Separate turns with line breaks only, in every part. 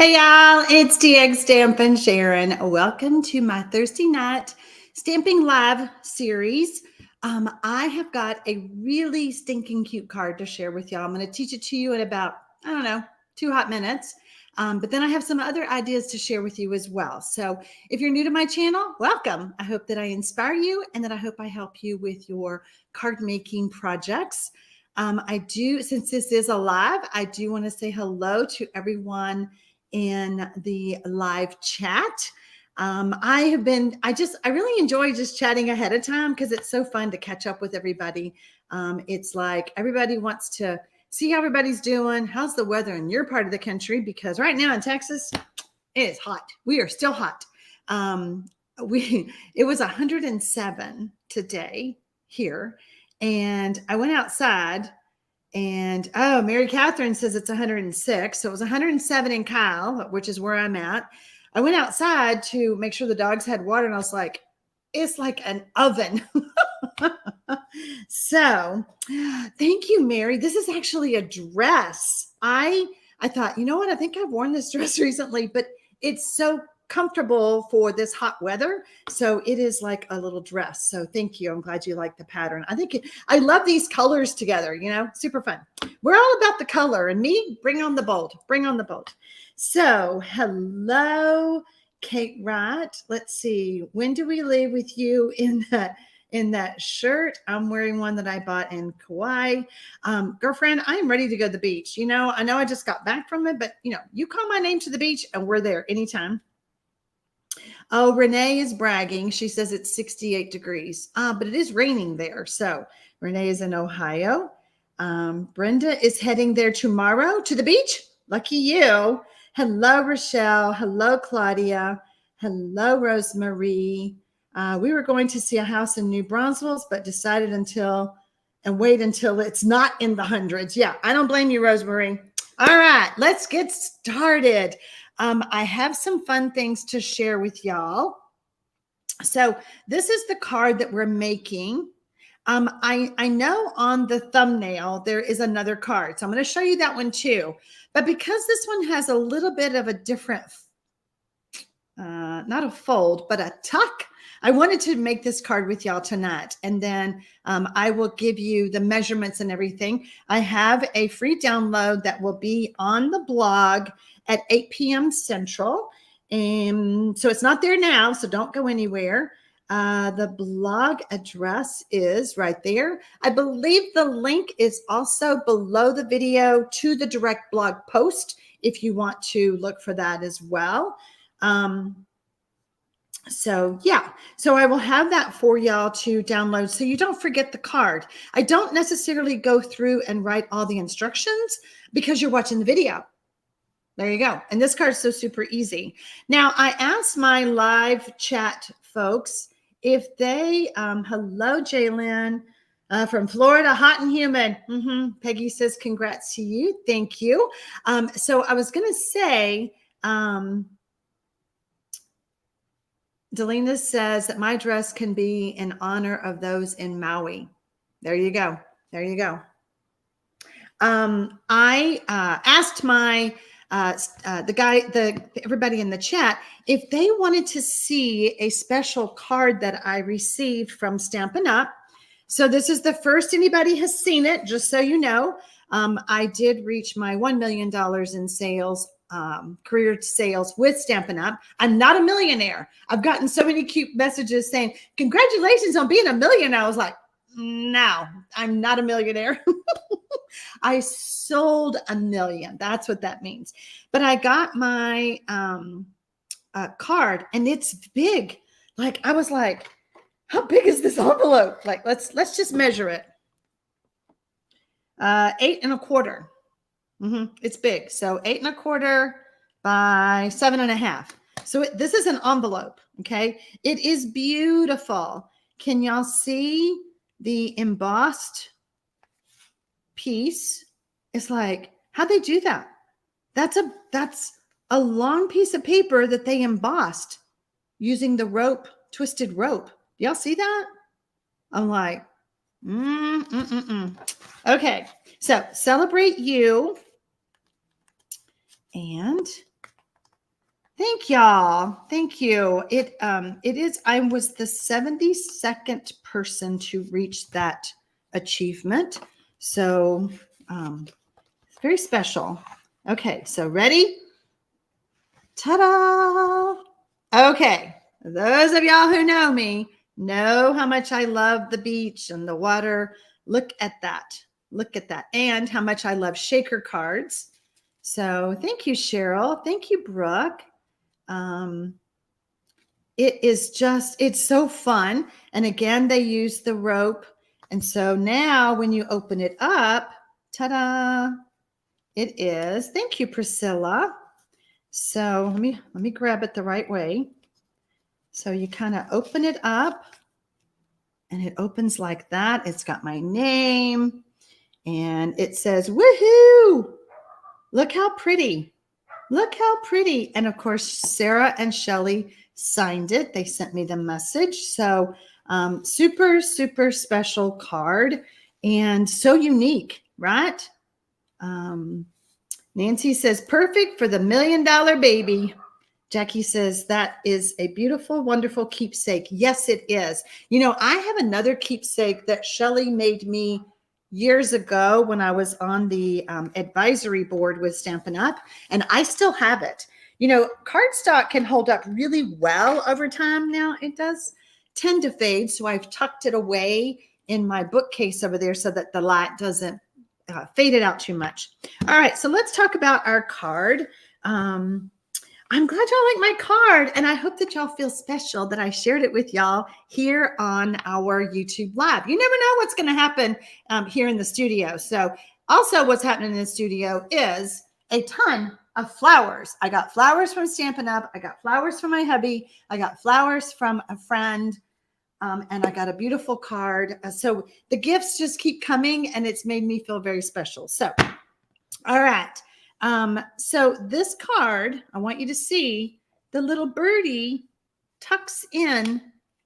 Hey y'all, it's TxStampin Sharon. Welcome to my Thursday night stamping live series. I have got a really stinking cute card to share with y'all. I'm going to teach it to you in about, 2 hot minutes. But then I have some other ideas to share with you as well. So if you're new to my channel, welcome. I hope that I inspire you and that I hope I help you with your card making projects. Since this is a live, I do want to say hello to everyone in the live chat. I really enjoy just chatting ahead of time because it's so fun to catch up with everybody. It's like everybody wants to see how everybody's doing. How's the weather in your part of the country? Because right now in Texas, it is hot. We are still hot. It was 107 today here, and I went outside. And Mary Catherine says it's 106. So it was 107 in Kyle, which is where I'm at. I went outside to make sure the dogs had water, and I was like, it's like an oven. So thank you, Mary. This is actually a dress. I thought, you know what? I think I've worn this dress recently, but it's so comfortable for this hot weather. So it is like a little dress. So thank you. I'm glad you like the pattern. I love these colors together, super fun. We're all about the color, and me, bring on the bold, bring on the bold. So hello, Kate Wright. Let's see. When do we leave with you in that shirt? I'm wearing one that I bought in Kauai. Girlfriend, I am ready to go to the beach. I know I just got back from it, but you call my name to the beach and we're there anytime. Oh, Renee is bragging. She says it's 68 degrees, but it is raining there. So Renee is in Ohio. Brenda is heading there tomorrow to the beach. Lucky you. Hello, Rochelle. Hello, Claudia. Hello, Rosemarie. We were going to see a house in New Braunfels, but decided wait until it's not in the hundreds. Yeah, I don't blame you, Rosemarie. All right, let's get started. I have some fun things to share with y'all. So this is the card that we're making. I know on the thumbnail there is another card, so I'm going to show you that one too. But because this one has a little bit of a different, not a fold, but a tuck, I wanted to make this card with y'all tonight, and then I will give you the measurements and everything. I have a free download that will be on the blog at 8 p.m. Central. And so it's not there now, so don't go anywhere. The blog address is right there. I believe the link is also below the video to the direct blog post if you want to look for that as well. So I will have that for y'all to download so you don't forget the card. I don't necessarily go through and write all the instructions because you're watching the video. There you go. And this card is so super easy. Now, I asked my live chat folks if they, hello, Jalen, from Florida, hot and humid. Peggy says, congrats to you. Thank you. So I was going to say, Delina says that my dress can be in honor of those in Maui. There you go. There you go. I asked my everybody in the chat if they wanted to see a special card that I received from Stampin' Up. So this is the first anybody has seen it, just so you know. I did reach my $1 million in sales, career sales with Stampin' Up. I'm not a millionaire. I've gotten so many cute messages saying, congratulations on being a millionaire. I was like, no, I'm not a millionaire. I sold $1 million. That's what that means. But I got my card, and it's big. Like, I was like, how big is this envelope? Like, let's just measure it. 8 1/4. It's big. So 8 1/4 by 7 1/2. So this is an envelope. Okay. It is beautiful. Can y'all see the embossed piece? It's like, how'd they do that? That's a long piece of paper that they embossed using the rope, twisted rope. Y'all see that? I'm like, Okay, so celebrate you. And Thank y'all. Thank you. It is, I was the 72nd person to reach that achievement. So it's very special. Okay, so ready? Ta-da! Okay, those of y'all who know me know how much I love the beach and the water. Look at that. Look at that. And how much I love shaker cards. So thank you, Cheryl. Thank you, Brooke. It's so fun. And again, they use the rope. And so now when you open it up, ta-da, it is. Thank you, Priscilla. So let me grab it the right way. So you kind of open it up and it opens like that. It's got my name and it says, woohoo! Look how pretty. Look how pretty. And of course, Sarah and Shelly signed it. They sent me the message. So super, super special card and so unique, right? Nancy says, perfect for the $1 million baby. Jackie says, that is a beautiful, wonderful keepsake. Yes, it is. You know, I have another keepsake that Shelly made me years ago when I was on the advisory board with Stampin' Up, and I still have it. You know, cardstock can hold up really well over time. Now it does tend to fade, so I've tucked it away in my bookcase over there so that the light doesn't fade it out too much. All right, so let's talk about our card. I'm glad y'all like my card, and I hope that y'all feel special that I shared it with y'all here on our YouTube Live. You never know what's going to happen here in the studio. So also what's happening in the studio is a ton of flowers. I got flowers from Stampin' Up. I got flowers from my hubby. I got flowers from a friend, and I got a beautiful card. So the gifts just keep coming, and it's made me feel very special. So, all right. So this card, I want you to see the little birdie tucks in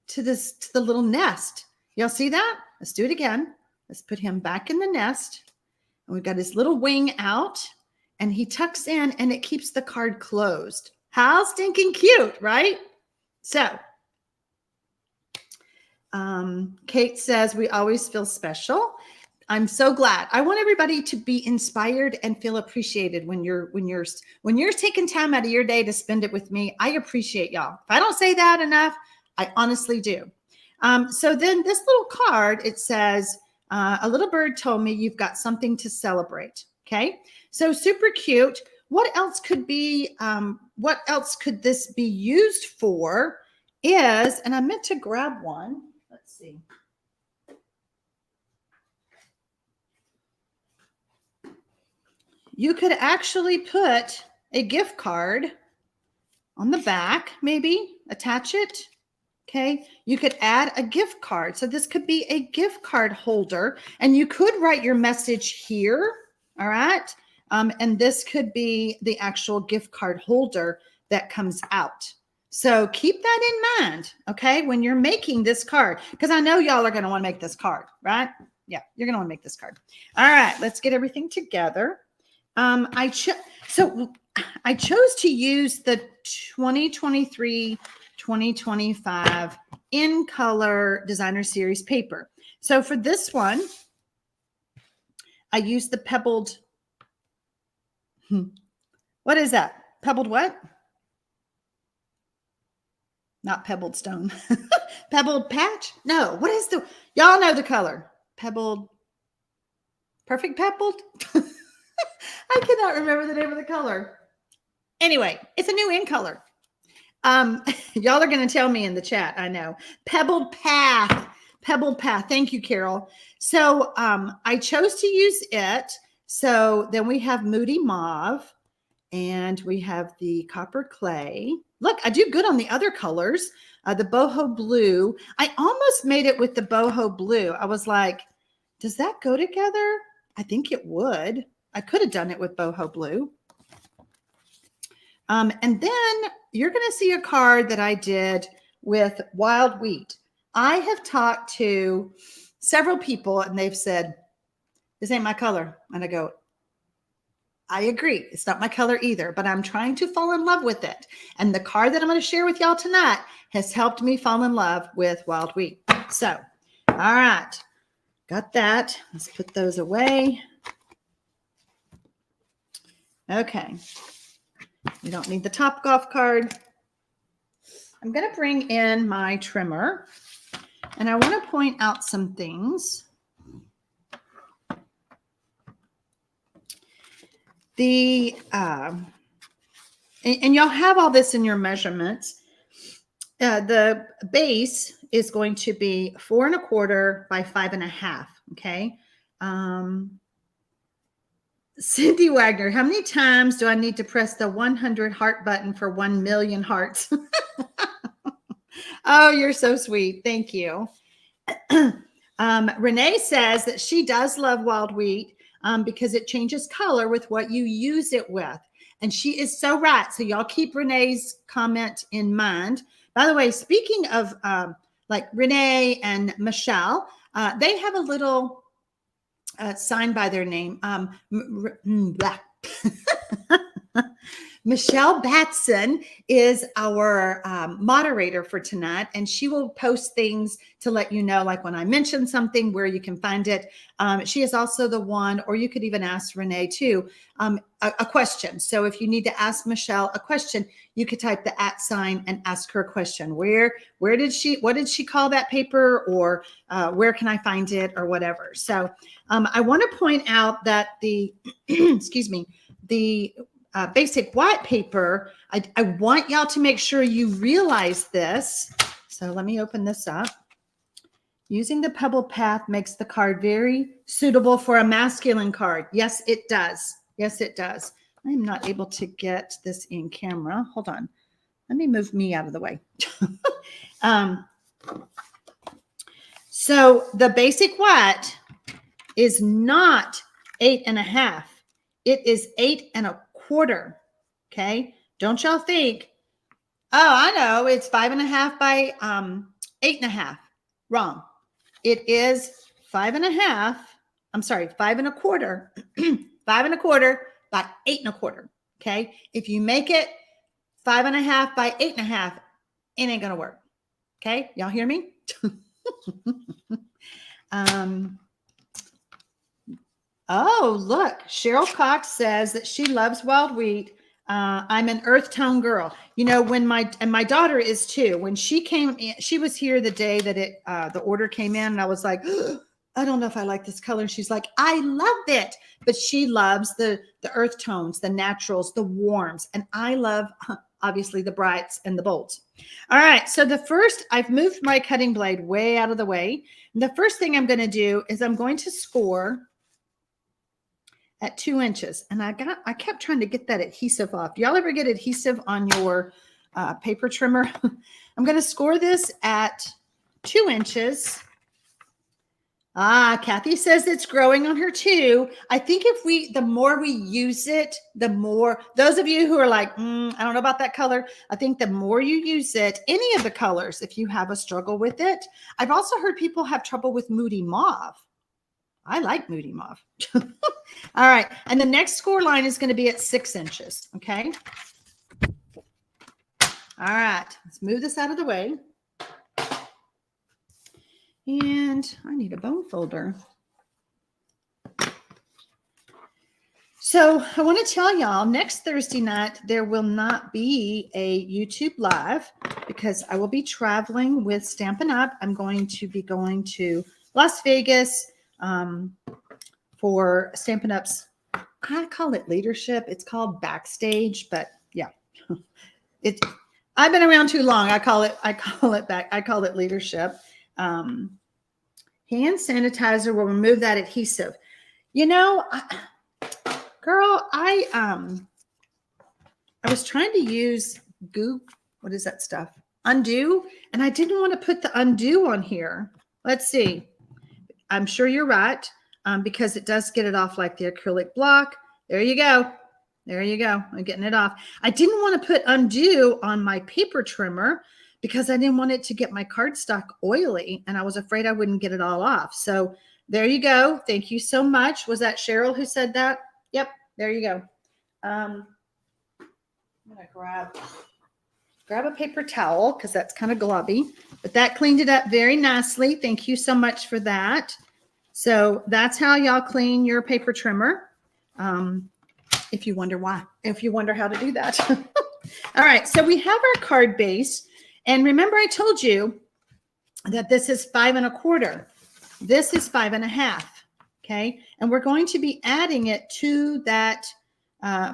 to the little nest. Y'all see that? Let's do it again. Let's put him back in the nest. And we've got his little wing out and he tucks in and it keeps the card closed. How stinking cute, right? So, Kate says, we always feel special. I'm so glad. I want everybody to be inspired and feel appreciated when you're taking time out of your day to spend it with me. I appreciate y'all. If I don't say that enough, I honestly do. So then this little card, it says, a little bird told me you've got something to celebrate. Okay. So super cute. What else could this be used for is, and I meant to grab one. Let's see. You could actually put a gift card on the back, maybe attach it. Okay. You could add a gift card. So this could be a gift card holder and you could write your message here. All right. And this could be the actual gift card holder that comes out. So keep that in mind. Okay. When you're making this card, because I know y'all are going to want to make this card, right? Yeah. You're going to want to make this card. All right. Let's get everything together. I chose to use the 2023-2025 in color designer series paper. So for this one, I used the pebbled, what is that? Pebbled what? Not pebbled stone. Pebbled patch? No, what is y'all know the color. Pebbled, perfect pebbled? I cannot remember the name of the color. Anyway, it's a new in color. Y'all are going to tell me in the chat. I know. Pebbled Path. Pebbled Path. Thank you, Carol. So I chose to use it. So then we have Moody Mauve and we have the Copper Clay. Look, I do good on the other colors. The Boho Blue. I almost made it with the Boho Blue. I was like, does that go together? I think it would. I could have done it with Boho Blue. And then you're going to see a card that I did with Wild Wheat. I have talked to several people and they've said, this ain't my color. And I go, I agree. It's not my color either, but I'm trying to fall in love with it. And the card that I'm going to share with y'all tonight has helped me fall in love with wild wheat. So, all right, got that. Let's put those away. Okay. We don't need the Topgolf card. I'm going to bring in my trimmer, and I want to point out some things. And y'all have all this in your measurements. The base is going to be 4 1/4 by 5 1/2. Okay. Cindy Wagner, how many times do I need to press the 100 heart button for 1 million hearts? Oh, you're so sweet. Thank you. Renee says that she does love wild wheat because it changes color with what you use it with. And she is so right. So y'all keep Renee's comment in mind. By the way, speaking of like Renee and Michelle, they have a little sign by their name. Michelle Batson is our moderator for tonight, and she will post things to let you know, like when I mention something, where you can find it. She is also the one, or you could even ask Renee too, a question. So if you need to ask Michelle a question, you could type the @ sign and ask her a question. What did she call that paper, or where can I find it, or whatever. So I want to point out that the, excuse me, the basic white paper, I want y'all to make sure you realize this. So let me open this up. Using the pebble path makes the card very suitable for a masculine card. Yes, it does. Yes, it does. I'm not able to get this in camera. Hold on. Let me move me out of the way. So the basic white is not 8 1/2. It is 8 1/4. Okay. Don't y'all think, oh, I know, it's 5 1/2 by 8 1/2. Wrong. It is 5 1/2. I'm sorry, 5 1/4. 5 1/4 by 8 1/4. Okay. If you make it 5 1/2 by 8 1/2, it ain't gonna work. Okay. Y'all hear me? Oh, look, Cheryl Cox says that she loves wild wheat. I'm an earth tone girl. You know, when my daughter is too. When she came in, she was here the day that the order came in, and I was like, I don't know if I like this color. She's like, I love it. But she loves the earth tones, the naturals, the warms. And I love, obviously, the brights and the bolds. All right. So I've moved my cutting blade way out of the way. And the first thing I'm going to do is I'm going to score at 2 inches. And I kept trying to get that adhesive off. Do y'all ever get adhesive on your paper trimmer? I'm going to score this at 2 inches. Kathy says it's growing on her too. I think the more we use it, the more, those of you who are like, I don't know about that color. I think the more you use it, any of the colors, if you have a struggle with it. I've also heard people have trouble with moody mauve. I like moody mauve. All right. And the next score line is going to be at 6 inches. Okay. All right. Let's move this out of the way. And I need a bone folder. So I want to tell y'all, next Thursday night, there will not be a YouTube live because I will be traveling with Stampin' Up. I'm going to be going to Las Vegas for Stampin' Up's, I call it leadership. It's called backstage, but yeah, I've been around too long. I call it leadership. Hand sanitizer will remove that adhesive. You know, girl, I was trying to use what is that stuff? Undo, and I didn't want to put the undo on here. Let's see. I'm sure you're right, because it does get it off like the acrylic block. There you go. There you go. I'm getting it off. I didn't want to put undo on my paper trimmer because I didn't want it to get my cardstock oily, and I was afraid I wouldn't get it all off. So there you go. Thank you so much. Was that Cheryl who said that? Yep. There you go. I'm gonna grab a paper towel because that's kind of globby, but that cleaned it up very nicely. Thank you so much for that. So that's how y'all clean your paper trimmer. If you wonder why, if you wonder how to do that. All right, so we have our card base. And remember I told you that this is 5 1/4. This is 5 1/2. Okay, and we're going to be adding it to that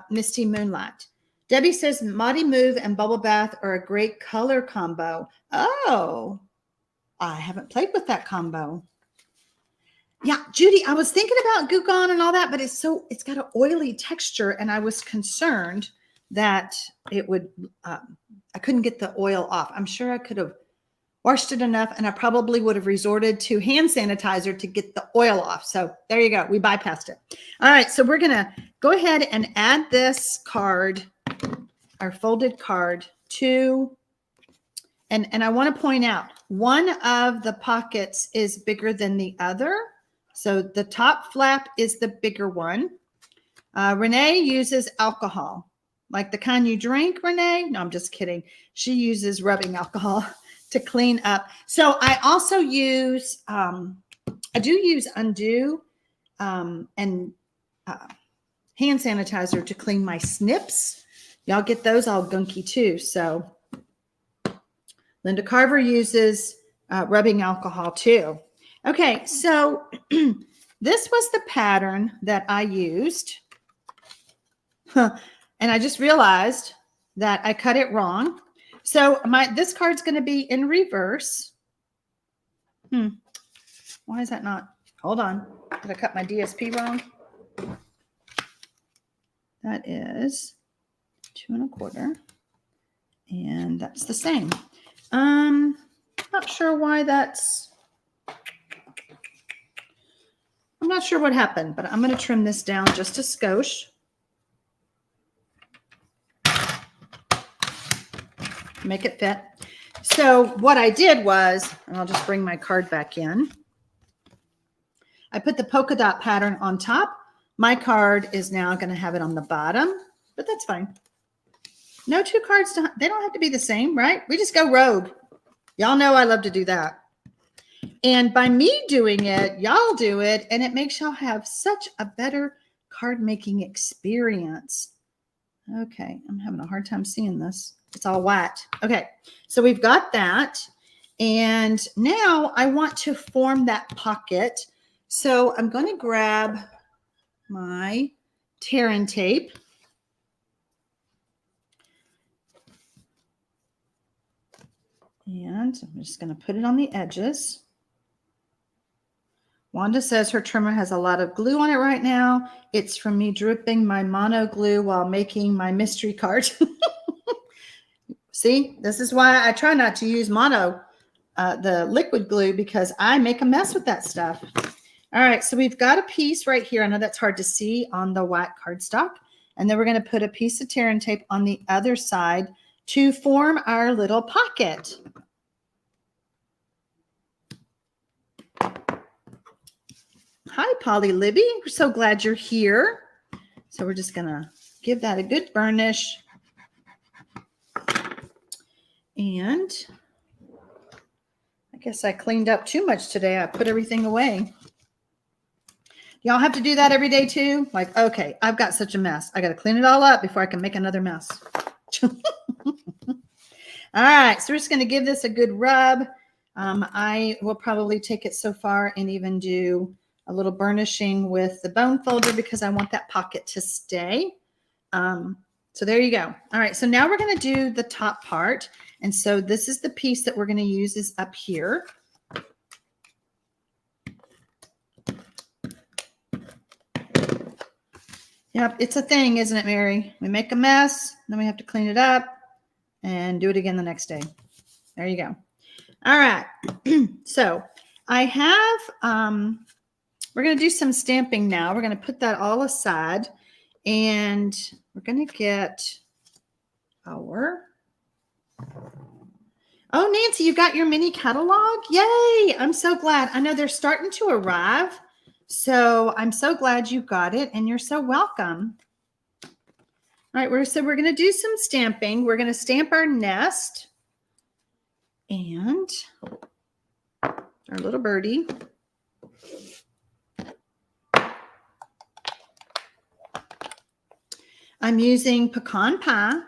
Misty Moonlight. Debbie says Mighty Move and Bubble Bath are a great color combo. Oh, I haven't played with that combo. Yeah, Judy, I was thinking about Goo Gone and all that, but it's got an oily texture, and I was concerned that it would, I couldn't get the oil off. I'm sure I could have washed it enough, and I probably would have resorted to hand sanitizer to get the oil off. So there you go. We bypassed it. All right, so we're going to go ahead and add this card, our folded card, to, and I want to point out, one of the pockets is bigger than the other. So the top flap is the bigger one. Renee uses alcohol, like the kind you drink, Renee. No, I'm just kidding. She uses rubbing alcohol to clean up. So I also use, I do use Undo and hand sanitizer to clean my snips. Y'all get those all gunky too. So Linda Carver uses rubbing alcohol too. Okay, so this was the pattern that I used. And I just realized that I cut it wrong. So this card's going to be in reverse. Why is that not? Hold on. Did I cut my DSP wrong? That is 2 1/4. And that's the same. Not sure why that's... I'm not sure what happened, but I'm going to trim this down just a skosh. Make it fit. So what I did was, and I'll just bring my card back in. I put the polka dot pattern on top. My card is now going to have it on the bottom, but that's fine. No two cards, they don't have to be the same, right? We just go rogue. Y'all know I love to do that. And by me doing it, y'all do it, and it makes y'all have such a better card making experience. Okay, I'm having a hard time seeing this. It's all white. Okay, so we've got that. And now I want to form that pocket. So I'm going to grab my tear and tape. And I'm just going to put it on the edges. Wanda says her trimmer has a lot of glue on it right now. It's from me dripping my mono glue while making my mystery card. See, this is why I try not to use mono, the liquid glue, because I make a mess with that stuff. All right, so we've got a piece right here. I know that's hard to see on the white cardstock. And then we're going to put a piece of tear and tape on the other side to form our little pocket. Hi, Polly Libby. We're so glad you're here. So we're just going to give that a good burnish. And I guess I cleaned up too much today. I put everything away. Y'all have to do that every day too? Like, okay, I've got such a mess. I got to clean it all up before I can make another mess. All right, so we're just going to give this a good rub. I will probably take it so far and even do a little burnishing with the bone folder because I want that pocket to stay. So there you go. All right, so now we're going to do the top part. And so this is the piece that we're going to use is up here. Yep, it's a thing, isn't it, Mary? We make a mess, then we have to clean it up and do it again the next day. There you go. All right, so I have, we're going to do some stamping now. We're going to put that all aside, and we're going to get our, oh, Nancy, you got your mini catalog? Yay, I'm so glad. I know they're starting to arrive, so I'm so glad you got it, and you're so welcome. All right, so we're going to do some stamping. We're going to stamp our nest and our little birdie. I'm using pecan pie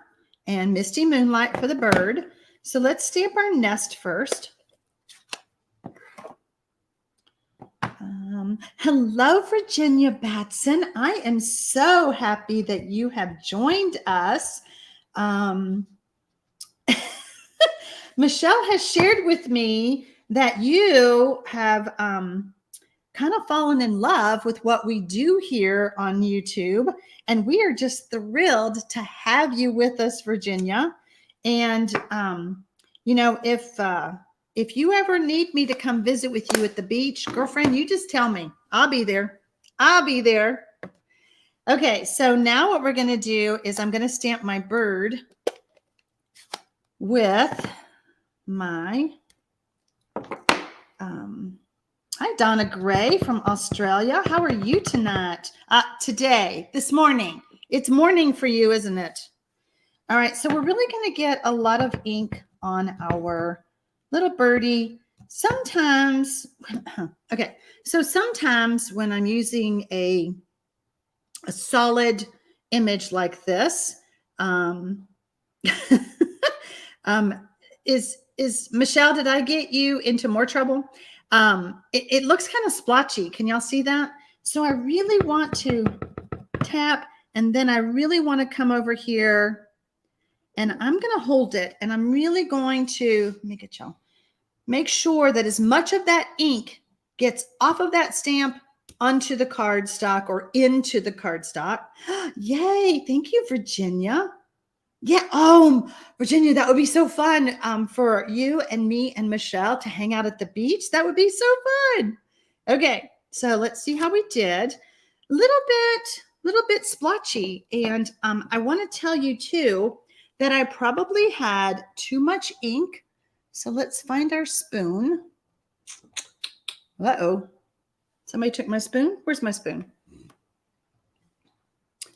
and misty moonlight for the bird. So let's stamp our nest first. Hello, Virginia Batson. I am so happy that you have joined us. Michelle has shared with me that you have kind of fallen in love with what we do here on YouTube. And we are just thrilled to have you with us, Virginia. And, you know, if you ever need me to come visit with you at the beach, girlfriend, you just tell me. I'll be there. I'll be there. Okay, so now what we're going to do is I'm going to stamp my bird with my, hi, Donna Gray from Australia. How are you tonight? Today, this morning. It's morning for you, isn't it? All right, so we're really going to get a lot of ink on our little birdie. Sometimes, okay, so sometimes when I'm using a solid image like this, is Michelle, did I get you into more trouble? It looks kind of splotchy. Can y'all see that? So I really want to tap, and then I really want to come over here, and I'm going to hold it, and I'm really going to make sure that as much of that ink gets off of that stamp onto the cardstock or into the cardstock. Yay. Thank you, Virginia. Yeah. Oh, Virginia, that would be so fun for you and me and Michelle to hang out at the beach. That would be so fun. Okay. So let's see how we did. Little bit splotchy. And I want to tell you too, that I probably had too much ink. So let's find our spoon. Uh-oh. Somebody took my spoon. Where's my spoon?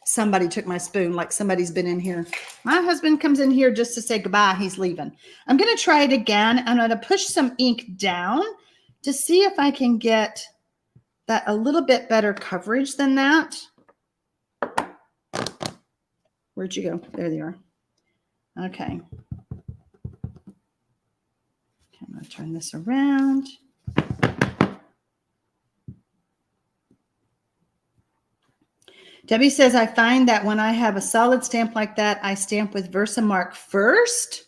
Somebody took my spoon, like somebody's been in here. My husband comes in here just to say goodbye. He's leaving. I'm going to try it again. I'm going to push some ink down to see if I can get that a little bit better coverage than that. Where'd you go? There they are. Okay. I'm going to turn this around. Debbie says, I find that when I have a solid stamp like that, I stamp with Versamark first.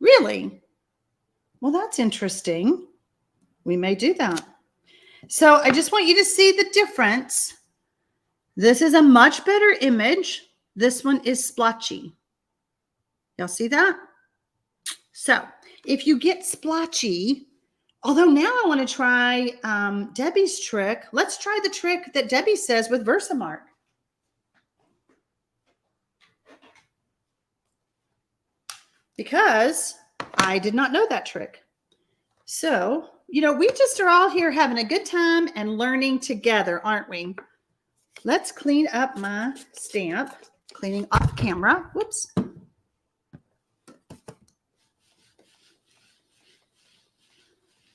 Really? Well, that's interesting. We may do that. So I just want you to see the difference. This is a much better image. This one is splotchy. Y'all see that? So if you get splotchy, although now I want to try Debbie's trick. Let's try the trick that Debbie says with Versamark. Because I did not know that trick. So, you know, we just are all here having a good time and learning together, aren't we? Let's clean up my stamp. Cleaning off camera. Whoops.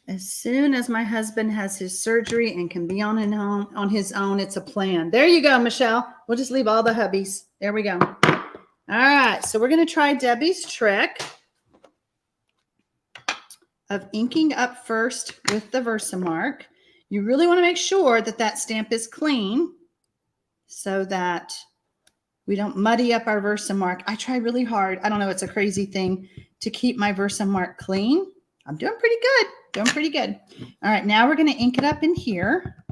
As soon as my husband has his surgery and can be on his own, it's a plan. There you go, Michelle. We'll just leave all the hubbies. There we go. All right, so we're going to try Debbie's trick of inking up first with the Versamark. You really want to make sure that that stamp is clean so that we don't muddy up our Versamark. I try really hard. I don't know, it's a crazy thing to keep my Versamark clean. I'm doing pretty good. Doing pretty good. All right, now we're going to ink it up in here.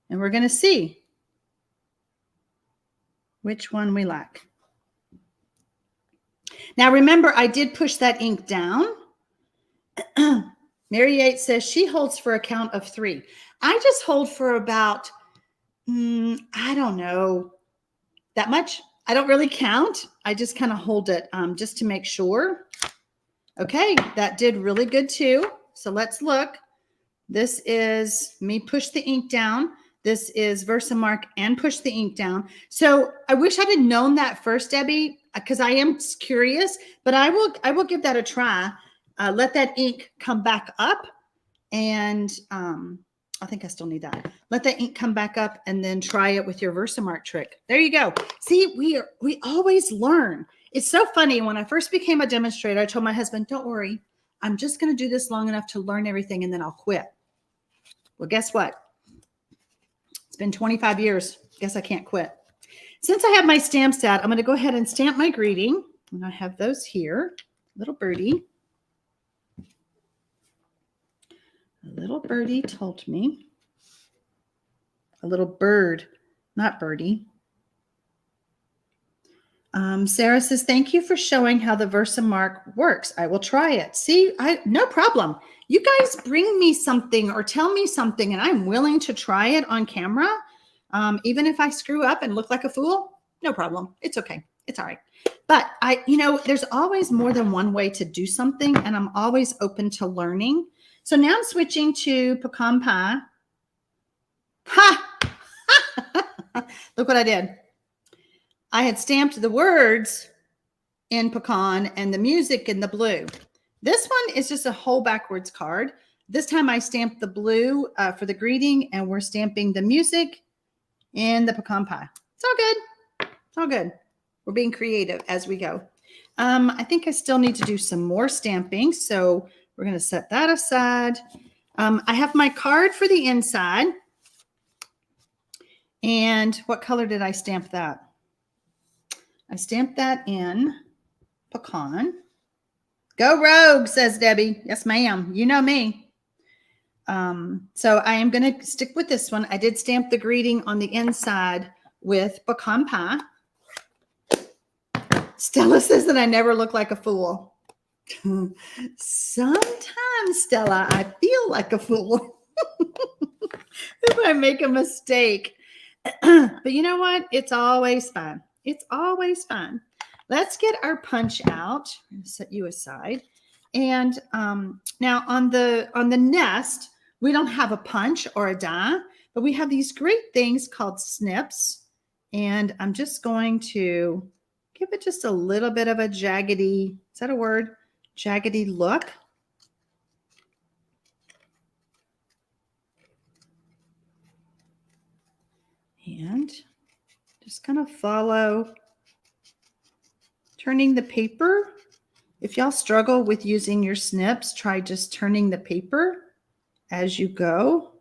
And we're going to see which one we like. Now, remember, I did push that ink down. Mary Yates says she holds for a count of 3. I just hold for about, I don't know, that much. I don't really count. I just kind of hold it just to make sure. Okay, that did really good too. So let's look. This is me push the ink down. This is Versamark and push the ink down. So I wish I'd have known that first, Debbie, because I am curious, but I will give that a try. Let that ink come back up, and I think I still need that. Let that ink come back up and then try it with your Versamark trick. There you go. See, we always learn. It's so funny. When I first became a demonstrator, I told my husband, don't worry, I'm just going to do this long enough to learn everything and then I'll quit. Well, guess what? It's been 25 years. Guess I can't quit. Since I have my stamp set, I'm going to go ahead and stamp my greeting. And I have those here. Little birdie. A little birdie told me. A little bird, not birdie. Sarah says, thank you for showing how the Versamark works. I will try it. See, no problem. You guys bring me something or tell me something, and I'm willing to try it on camera. Even if I screw up and look like a fool, no problem. It's okay. It's all right. But there's always more than one way to do something, and I'm always open to learning. So now I'm switching to pecan pie. Ha! Look what I did. I had stamped the words in pecan and the music in the blue. This one is just a whole backwards card. This time I stamped the blue for the greeting, and we're stamping the music in the pecan pie. It's all good. It's all good. We're being creative as we go. I think I still need to do some more stamping, so we're going to set that aside. I have my card for the inside. And what color did I stamp that? I stamped that in pecan. Go rogue, says Debbie. Yes, ma'am. You know me. So I am going to stick with this one. I did stamp the greeting on the inside with pecan pie. Stella says that I never look like a fool. Sometimes, Stella, I feel like a fool if I make a mistake. But you know what? It's always fun. It's always fun. Let's get our punch out. I'm going to set you aside. And now on the nest, we don't have a punch or a die, but we have these great things called snips. And I'm just going to give it just a little bit of a jaggedy, is that a word? Jaggedy look. And just kind of follow turning the paper. If y'all struggle with using your snips, try just turning the paper as you go.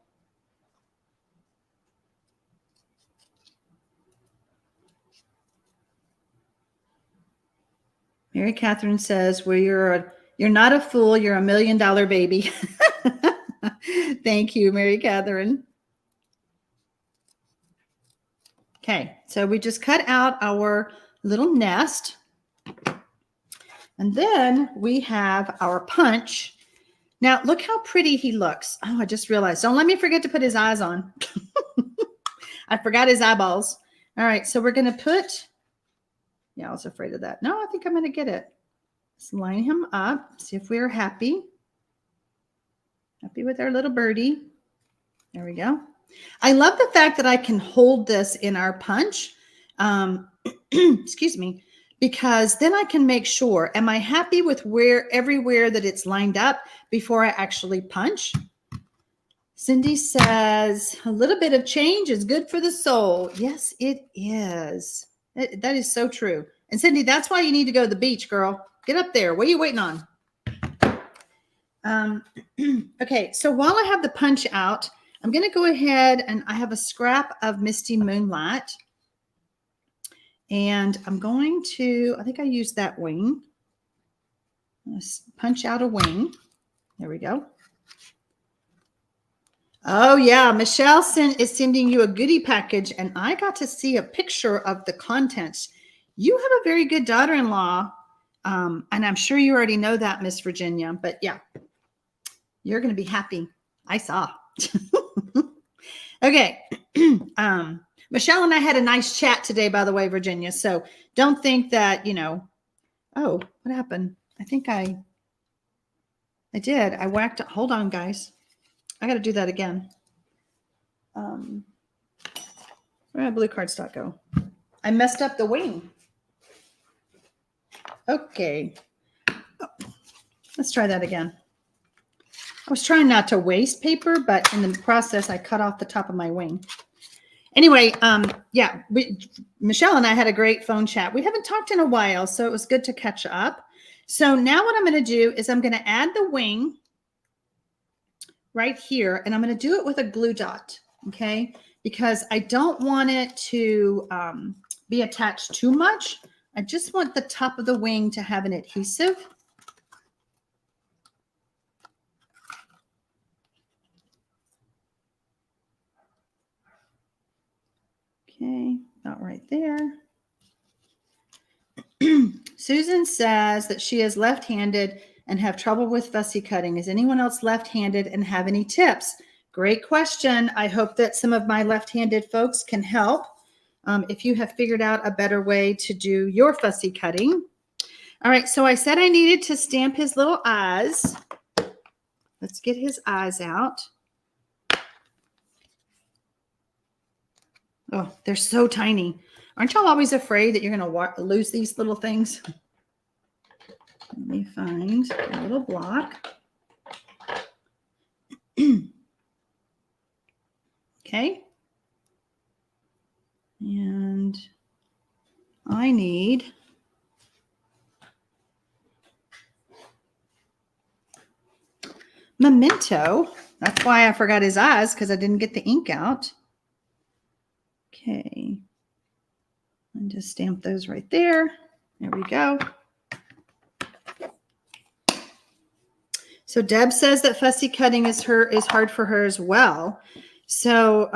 Mary Catherine says, well, you're not a fool, you're $1 million baby. Thank you, Mary Catherine. Okay, so we just cut out our little nest. And then we have our punch. Now, look how pretty he looks. Oh, I just realized. Don't let me forget to put his eyes on. I forgot his eyeballs. All right, so we're going to put, yeah, I was afraid of that. No, I think I'm going to get it. Let's line him up. See if we're happy. Happy with our little birdie. There we go. I love the fact that I can hold this in our punch. Excuse me. Because then I can make sure, am I happy with everywhere that it's lined up before I actually punch? Cindy says, a little bit of change is good for the soul. Yes, it is. That is so true. And Cindy, that's why you need to go to the beach, girl. Get up there. What are you waiting on? Okay, so while I have the punch out, I'm going to go ahead and I have a scrap of Misty Moonlight. And I'm going to, I think I used that wing. Let's punch out a wing. There we go. Oh, yeah. Michelle is sending you a goodie package, and I got to see a picture of the contents. You have a very good daughter-in-law, and I'm sure you already know that, Miss Virginia. But, yeah, you're going to be happy. I saw. Okay. Michelle and I had a nice chat today, by the way, Virginia. So don't think that, oh, what happened? I think I did. I whacked. Hold on, guys. I got to do that again. Where did blue cardstock go? I messed up the wing. Okay. Oh, let's try that again. I was trying not to waste paper, but in the process, I cut off the top of my wing. Anyway, yeah, Michelle and I had a great phone chat. We haven't talked in a while, so it was good to catch up. So now what I'm going to do is I'm going to add the wing right here, and I'm going to do it with a glue dot, okay? Because I don't want it to be attached too much. I just want the top of the wing to have an adhesive. Okay, about right there. Susan says that she is left-handed and have trouble with fussy cutting. Is anyone else left-handed and have any tips? Great question. I hope that some of my left-handed folks can help if you have figured out a better way to do your fussy cutting. All right, so I said I needed to stamp his little eyes. Let's get his eyes out. Oh, they're so tiny. Aren't y'all always afraid that you're going to lose these little things? Let me find a little block. Okay. And I need Memento. That's why I forgot his eyes, because I didn't get the ink out. Okay. And just stamp those right there. There we go. So Deb says that fussy cutting is hard for her as well. So,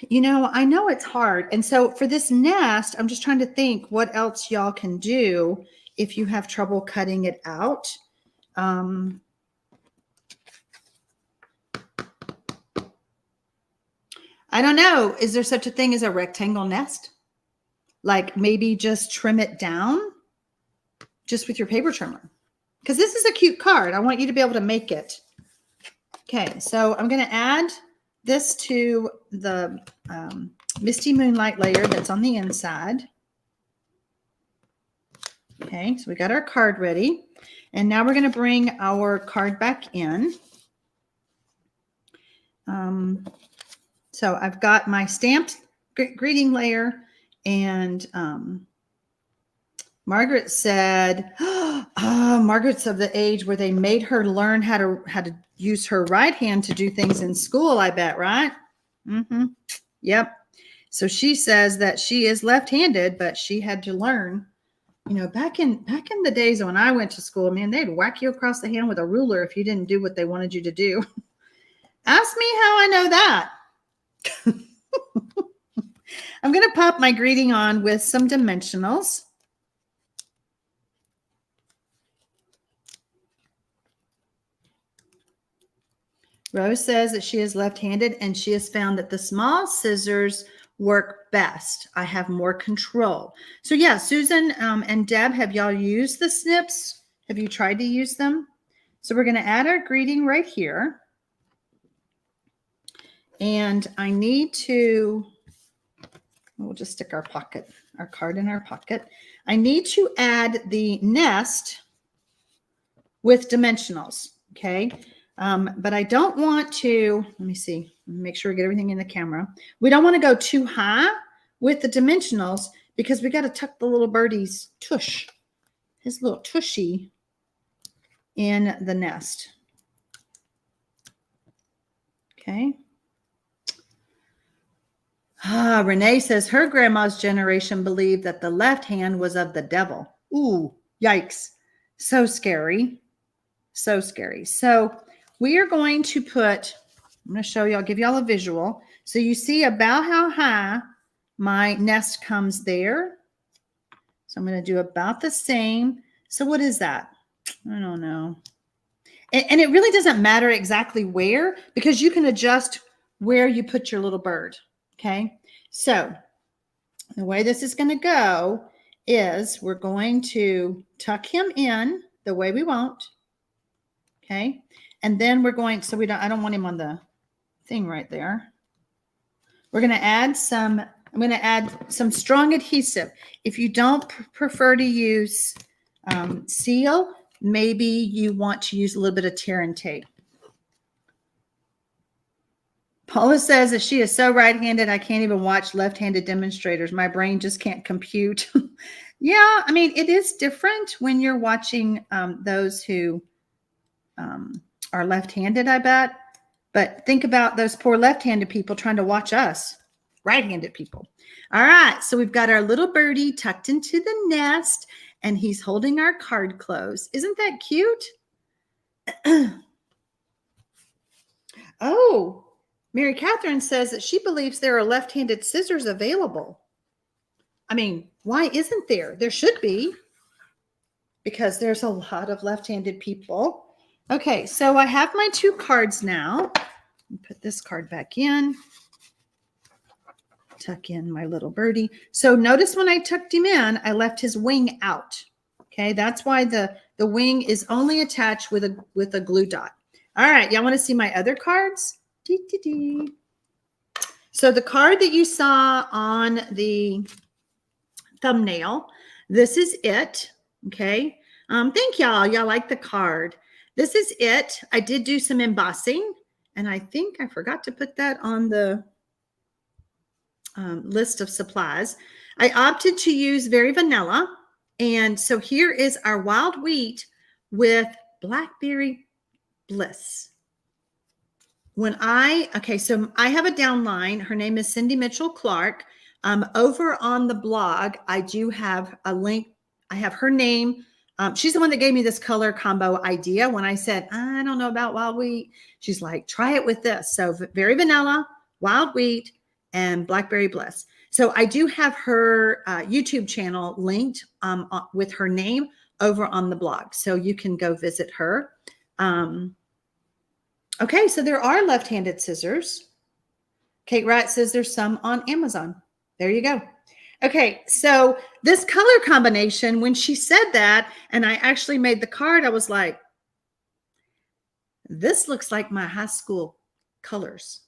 you know, I know it's hard. And so for this nest, I'm just trying to think what else y'all can do if you have trouble cutting it out. I don't know. Is there such a thing as a rectangle nest? Like maybe just trim it down just with your paper trimmer. Because this is a cute card. I want you to be able to make it. Okay, so I'm going to add this to the Misty Moonlight layer that's on the inside. Okay, so we got our card ready. And now we're going to bring our card back in. So I've got my stamped greeting layer, and Margaret said, oh, Margaret's of the age where they made her learn how to use her right hand to do things in school, I bet, right? Mm-hmm. Yep. So she says that she is left-handed, but she had to learn. You know, back in the days when I went to school, man, they'd whack you across the hand with a ruler if you didn't do what they wanted you to do. Ask me how I know that. I'm going to pop my greeting on with some dimensionals. Rose says that she is left-handed and she has found that the small scissors work best. I have more control. So yeah, Susan and Deb, have y'all used the snips? Have you tried to use them? So we're going to add our greeting right here. And I need to, we'll just stick our card in our pocket. I need to add the nest with dimensionals, okay? But I don't want to, let me see, make sure we get everything in the camera. We don't want to go too high with the dimensionals because we got to tuck the little birdie's tush, his little tushy in the nest. Okay. Renee says her grandma's generation believed that the left hand was of the devil. Ooh, yikes. So scary. So scary. So we are going to put, I'm going to show you, I'll give y'all a visual. So you see about how high my nest comes there. So I'm going to do about the same. So what is that? I don't know. And it really doesn't matter exactly where, because you can adjust where you put your little bird. Okay. So the way this is going to go is we're going to tuck him in the way we want. Okay. And then we're going, so I don't want him on the thing right there. We're going to add some, I'm going to add some strong adhesive. If you don't prefer to use seal, maybe you want to use a little bit of tear and tape. Paula says that she is so right-handed, I can't even watch left-handed demonstrators. My brain just can't compute. Yeah, I mean, it is different when you're watching those who are left-handed, I bet. But think about those poor left-handed people trying to watch us, right-handed people. All right, so we've got our little birdie tucked into the nest, and he's holding our card close. Isn't that cute? Oh, Mary Catherine says that she believes there are left-handed scissors available. I mean, why isn't there? There should be, because there's a lot of left-handed people. Okay, so I have my 2 cards now. Put this card back in. Tuck in my little birdie. So notice when I tucked him in, I left his wing out. Okay, that's why the wing is only attached with a glue dot. All right, y'all want to see my other cards? So the card that you saw on the thumbnail, this is it. Okay, thank y'all. Y'all like the card. This is it. I did do some embossing, and I think I forgot to put that on the list of supplies. I opted to use Very Vanilla, and so here is our wild wheat with Blackberry Bliss. So I have a downline. Her name is Cindy Mitchell Clark. Over on the blog, I do have a link. I have her name. She's the one that gave me this color combo idea. When I said, I don't know about wild wheat, she's like, try it with this. So Very Vanilla, wild wheat, and Blackberry Bliss. So I do have her YouTube channel linked with her name over on the blog. So you can go visit her. Okay, so there are left-handed scissors. Kate Wright says there's some on Amazon. There you go. Okay, so this color combination, when she said that, and I actually made the card, I was like, this looks like my high school colors,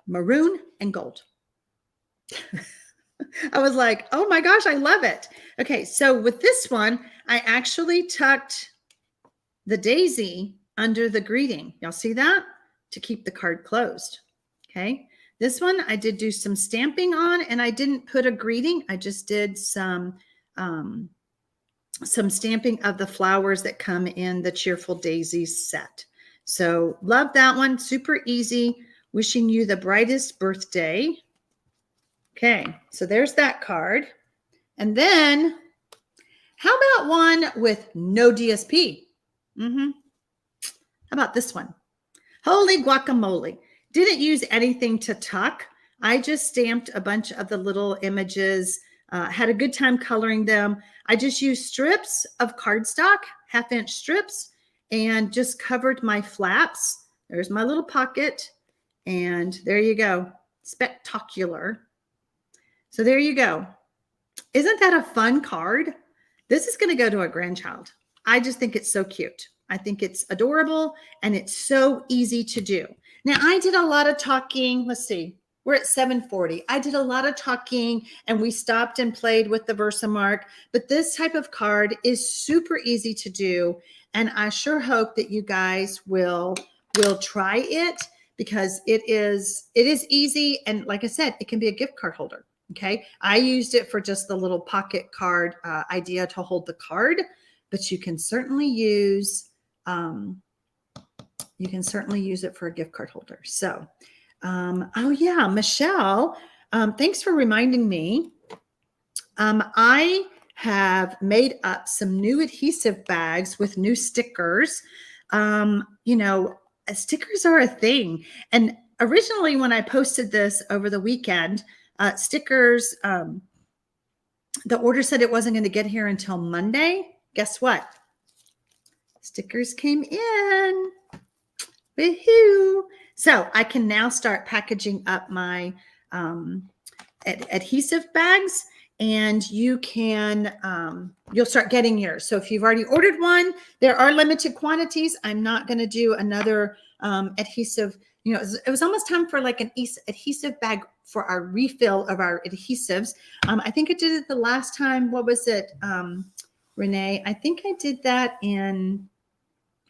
maroon and gold. I was like, oh my gosh, I love it. Okay, so with this one, I actually tucked the daisy under the greeting. Y'all see that? To keep the card closed. Okay. This one I did do some stamping on, and I didn't put a greeting. I just did some stamping of the flowers that come in the Cheerful Daisies set. So love that one. Super easy. Wishing you the brightest birthday. Okay. So there's that card. And then how about one with no DSP? How about this one? Holy guacamole. Didn't use anything to tuck. I just stamped a bunch of the little images, had a good time coloring them. I just used strips of cardstock, 1/2-inch strips, and just covered my flaps. There's my little pocket, and there you go. Spectacular. So there you go. Isn't that a fun card? This is going to go to a grandchild. I just think it's so cute. I think it's adorable, and it's so easy to do. Now, I did a lot of talking. Let's see. We're at 7:40. I did a lot of talking, and we stopped and played with the Versamark. But this type of card is super easy to do, and I sure hope that you guys will try it, because it is easy. And like I said, it can be a gift card holder. Okay. I used it for just the little pocket card idea to hold the card, but you can certainly use it for a gift card holder. So, oh yeah, Michelle, thanks for reminding me. I have made up some new adhesive bags with new stickers. Stickers are a thing. And originally when I posted this over the weekend, stickers, the order said it wasn't going to get here until Monday. Guess what? Stickers came in. Woohoo! So I can now start packaging up my adhesive bags. and you can, you'll start getting yours. So if you've already ordered one, there are limited quantities. I'm not going to do another adhesive. You know, it was almost time for like an adhesive bag for our refill of our adhesives. I think I did it the last time. What was it, Renee? I think I did that in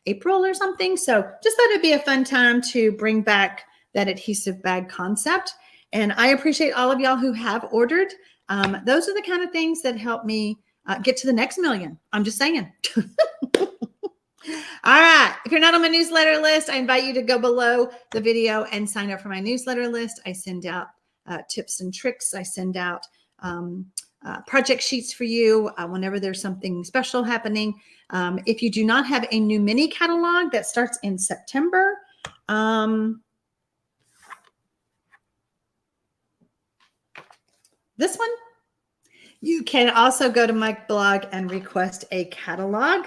April or something. So just thought it'd be a fun time to bring back that adhesive bag concept. And I appreciate all of y'all who have ordered. Those are the kind of things that help me get to the next million. I'm just saying. All right. If you're not on my newsletter list, I invite you to go below the video and sign up for my newsletter list. I send out tips and tricks. I send out project sheets for you whenever there's something special happening. If you do not have a new mini catalog that starts in September, this one, you can also go to my blog and request a catalog.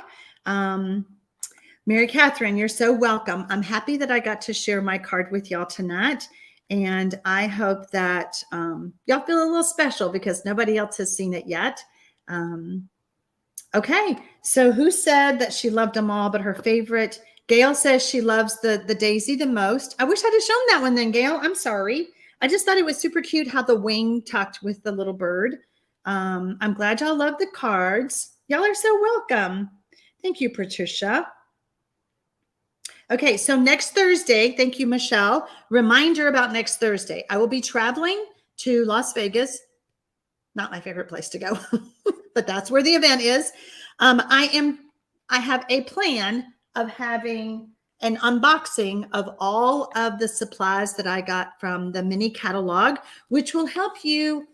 Mary Catherine, you're so welcome. I'm happy that I got to share my card with y'all tonight. And I hope that y'all feel a little special because nobody else has seen it yet. Okay, so who said that she loved them all, but her favorite? Gail says she loves the daisy the most. I wish I'd have shown that one then, Gail. I'm sorry. I just thought it was super cute how the wing tucked with the little bird. I'm glad y'all love the cards. Y'all are so welcome. Thank you, Patricia. Okay, so next Thursday, thank you, Michelle. Reminder about next Thursday. I will be traveling to Las Vegas. Not my favorite place to go, but that's where the event is. I have a plan of having an unboxing of all of the supplies that I got from the mini catalog, which will help you,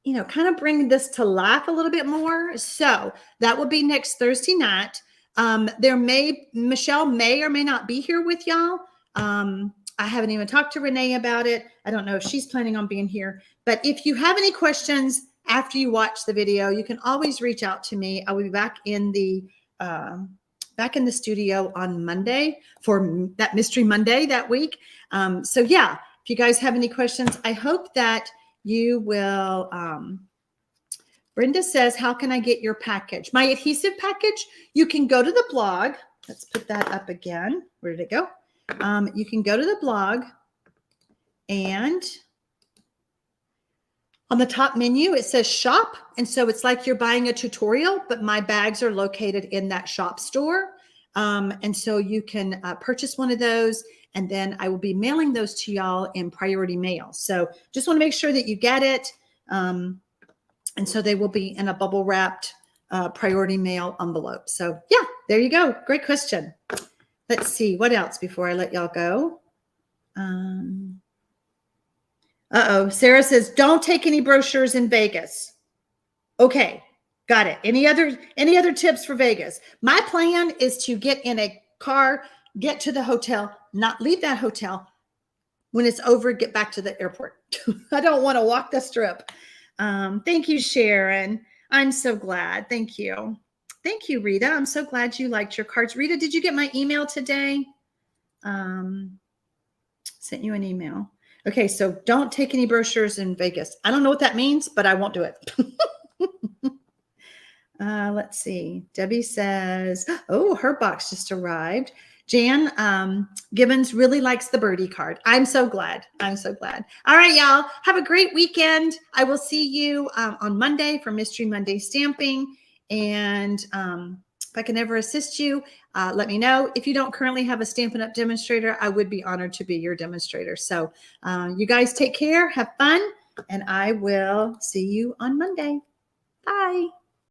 you know, kind of bring this to life a little bit more. So that will be next Thursday night. Michelle may or may not be here with y'all. I haven't even talked to Renee about it. I don't know if she's planning on being here, but if you have any questions after you watch the video, you can always reach out to me. I will be back in the studio on Monday for that Mystery Monday that week. So yeah, if you guys have any questions, I hope that you will, Brenda says, how can I get your package? My adhesive package, you can go to the blog. Let's put that up again. Where did it go? You can go to the blog and on the top menu, it says shop. And so it's like you're buying a tutorial, but my bags are located in that shop store. And so you can purchase one of those and then I will be mailing those to y'all in priority mail. So just want to make sure that you get it. And so they will be in a bubble wrapped priority mail envelope. So yeah, there you go. Great question. Let's see what else before I let y'all go. Sarah says, don't take any brochures in Vegas. Okay, got it. Any other tips for Vegas? My plan is to get in a car, get to the hotel, not leave that hotel. When it's over, get back to the airport. I don't want to walk the strip. Thank you, Sharon. I'm so glad. Thank you. Thank you, Rita. I'm so glad you liked your cards. Rita, did you get my email today? Sent you an email. Okay, so don't take any brochures in Vegas. I don't know what that means, but I won't do it. Let's see. Debbie says, oh, her box just arrived. Jan Gibbons really likes the birdie card. I'm so glad. I'm so glad. All right, y'all. Have a great weekend. I will see you on Monday for Mystery Monday stamping. And if I can ever assist you, let me know. If you don't currently have a Stampin' Up! Demonstrator, I would be honored to be your demonstrator. So you guys take care. Have fun. And I will see you on Monday. Bye.